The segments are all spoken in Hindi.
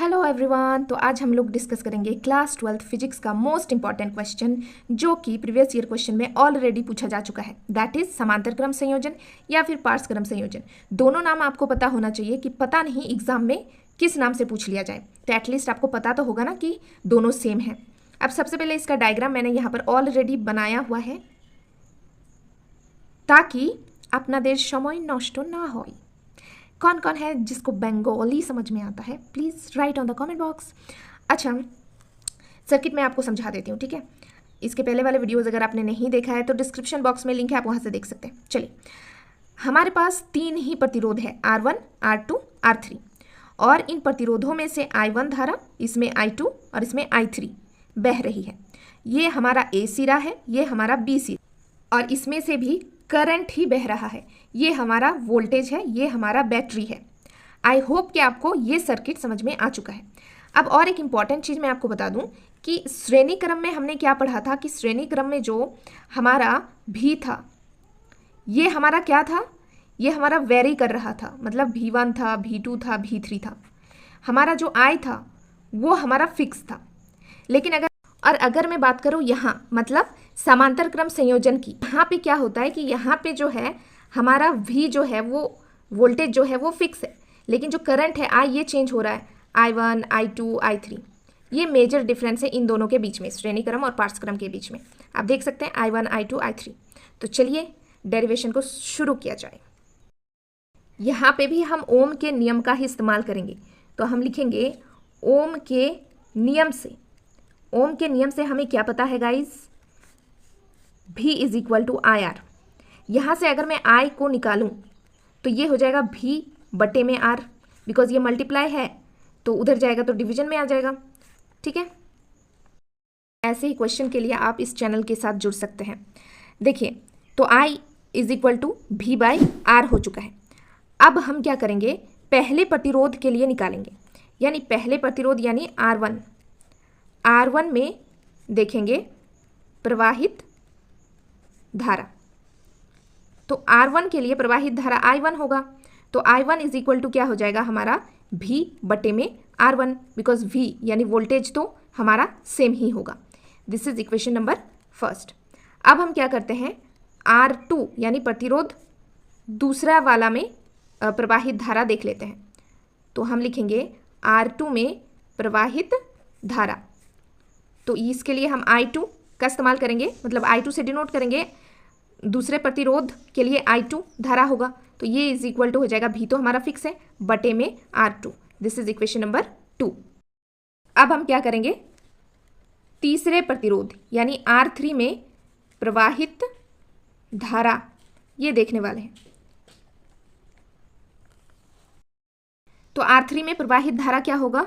Hello everyone. तो आज हम लोग डिस्कस करेंगे क्लास 12th फिजिक्स का मोस्ट इंपॉर्टेंट क्वेश्चन जो कि प्रीवियस ईयर क्वेश्चन में ऑलरेडी पूछा जा चुका है। दैट इज समांतर क्रम संयोजन या फिर पार्श्व क्रम संयोजन। दोनों नाम आपको पता होना चाहिए कि पता नहीं एग्जाम में किस नाम से पूछ लिया जाए, तो एटलीस्ट आपको पता तो होगा ना कि दोनों सेम है। अब सबसे पहले इसका डायग्राम मैंने यहाँ पर ऑलरेडी बनाया हुआ है ताकि अपना देश समय नष्ट ना हो। कौन कौन है जिसको बंगाली समझ में आता है, please write on the comment box. अच्छा, सर्किट मैं आपको समझा देती हूँ, ठीक है। इसके पहले वाले वीडियोस अगर आपने नहीं देखा है तो डिस्क्रिप्शन बॉक्स में लिंक है, आप वहाँ से देख सकते हैं। चलिए, हमारे पास 3 ही प्रतिरोध है, R1, R2, R3, और इन प्रतिरोधों में से I1 धारा, इसमें I2 और इसमें I3 बह रही है। ये हमारा A सिरा है, ये हमारा B सिरा, और इसमें से भी करंट ही बह रहा है। ये हमारा वोल्टेज है, ये हमारा बैटरी है। आई होप कि आपको ये सर्किट समझ में आ चुका है। अब और एक इम्पॉर्टेंट चीज़ मैं आपको बता दूं कि श्रेणी क्रम में हमने क्या पढ़ा था कि श्रेणी क्रम में जो हमारा भी था, ये हमारा क्या था, ये हमारा वेरी कर रहा था, मतलब V1 था, V2 था, V3 था। हमारा जो I था वो हमारा फिक्स था। लेकिन अगर मैं बात करूं यहाँ, मतलब समांतर क्रम संयोजन की, यहाँ पे क्या होता है कि यहाँ पे जो है हमारा V जो है वो वोल्टेज जो है वो फिक्स है, लेकिन जो करंट है I ये चेंज हो रहा है, I1, I2, I3। ये मेजर डिफरेंस है इन दोनों के बीच में, श्रेणी क्रम और पार्श्व क्रम के बीच में। आप देख सकते हैं I1, I2, I3। तो चलिए डेरिवेशन को शुरू किया जाए। यहाँ पे भी हम ओम के नियम का ही इस्तेमाल करेंगे। तो हम लिखेंगे ओम के नियम से। ओम के नियम से हमें क्या पता है guys, V is equal to IR। यहाँ से अगर मैं I को निकालूं तो ये हो जाएगा V बटे में R, बिकॉज ये मल्टीप्लाई है तो उधर जाएगा तो डिवीजन में आ जाएगा, ठीक है। ऐसे ही क्वेश्चन के लिए आप इस चैनल के साथ जुड़ सकते हैं। देखिए, तो I is equal to V by R हो चुका है। अब हम क्या करेंगे, पहले प्रतिरोध के लिए निकालेंगे, यानी पहले प्रतिरोध यानी R1 में देखेंगे प्रवाहित धारा। तो R1 के लिए प्रवाहित धारा I1 होगा। तो I1 इज इक्वल टू क्या हो जाएगा हमारा V बटे में R1, बिकॉज V यानी वोल्टेज तो हमारा सेम ही होगा। This is equation number first. अब हम क्या करते हैं, R2 यानी प्रतिरोध दूसरा वाला में प्रवाहित धारा देख लेते हैं। तो हम लिखेंगे R2 में प्रवाहित धारा। तो इसके लिए हम I2 का इस्तेमाल करेंगे, मतलब I2 से डिनोट करेंगे। दूसरे प्रतिरोध के लिए I2 धारा होगा, तो ये इज इक्वल टू हो जाएगा V तो हमारा फिक्स है बटे में R2। This is equation number 2। अब हम क्या करेंगे, तीसरे प्रतिरोध यानी R3 में प्रवाहित धारा ये देखने वाले हैं। तो R3 में प्रवाहित धारा क्या होगा,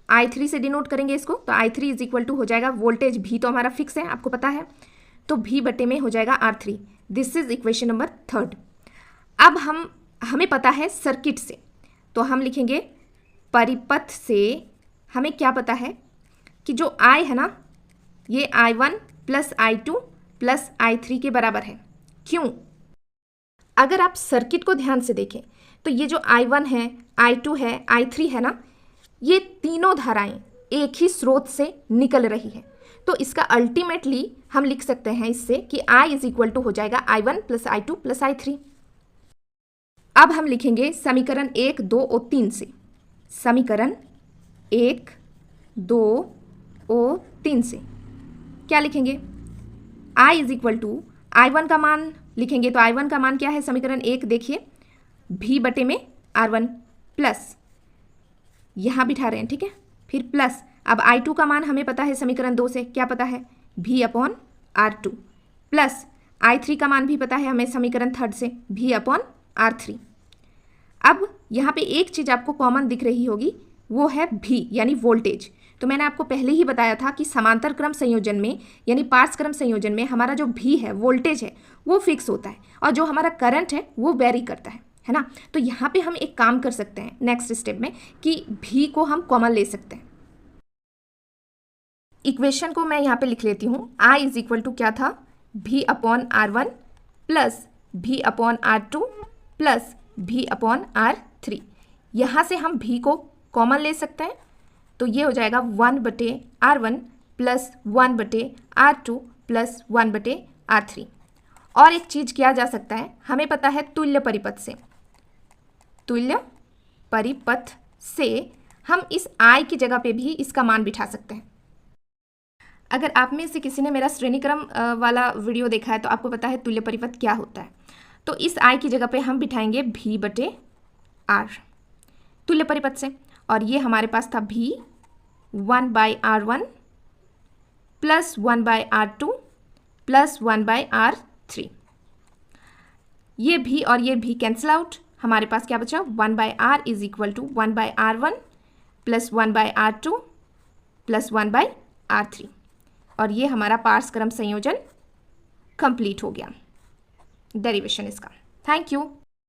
I3 से डिनोट करेंगे इसको। तो I3 इज इक्वल टू हो जाएगा वोल्टेज V तो हमारा फिक्स है, आपको पता है, तो V बटे में हो जाएगा R3। This is equation number 3। अब हमें पता है सर्किट से, तो हम लिखेंगे परिपथ से हमें क्या पता है कि जो I है ना, ये I1 plus I2 plus I3 के बराबर है। क्यों? अगर आप सर्किट को ध्यान से देखें तो ये जो I1 है, I2 है, I3 है ना, ये तीनों धाराएं एक ही स्रोत से निकल रही है। तो इसका अल्टीमेटली हम लिख सकते हैं इससे कि I इज इक्वल टू हो जाएगा I1 plus I2 plus I3। अब हम लिखेंगे समीकरण 1, 2 और 3 से। समीकरण 1, 2 और 3 से क्या लिखेंगे, I is equal to I1 का मान लिखेंगे। तो I1 का मान क्या है, समीकरण 1 देखिए, V बटे में R1 प्लस, यहाँ बिठा रहे हैं, ठीक है, फिर प्लस। अब I2 का मान हमें पता है समीकरण 2 से, क्या पता है, V upon R2 plus I3 का मान भी पता है हमें समीकरण 3 से, V अपॉन R3। अब यहाँ पे एक चीज़ आपको कॉमन दिख रही होगी, वो है V यानी वोल्टेज। तो मैंने आपको पहले ही बताया था कि समांतर क्रम संयोजन में यानी पार्श्व क्रम संयोजन में हमारा जो V है, वोल्टेज है, वो फिक्स होता है, और जो हमारा करंट है वो वेरी करता है ना। तो यहाँ पे हम एक काम कर सकते हैं नेक्स्ट स्टेप में कि V को हम कॉमन ले सकते हैं। इक्वेशन को मैं यहाँ पे लिख लेती हूँ। I इज इक्वल टू क्या था, V upon R1 plus V upon R2 plus V upon R3। यहाँ से हम V को कॉमन ले सकते हैं, तो ये हो जाएगा 1/R1 plus 1/R2 plus 1/R3। और एक चीज़ किया जा सकता है, हमें पता है तुल्य परिपथ से, तुल्य परिपथ से हम इस I की जगह पे भी इसका मान बिठा सकते हैं। अगर आप में से किसी ने मेरा श्रेणीक्रम वाला वीडियो देखा है तो आपको पता है तुल्य परिपथ क्या होता है। तो इस I की जगह पे हम बिठाएंगे V/R तुल्य परिपथ से, और ये हमारे पास था V 1/R1 plus 1/R2 plus 1/R3। ये भी और ये भी कैंसिल आउट, हमारे पास क्या बचा 1/R is equal to 1/R1 plus 1/R2 plus 1/R3, और ये हमारा पार्स क्रम संयोजन कंप्लीट हो गया, डेरिवेशन इसका। Thank you.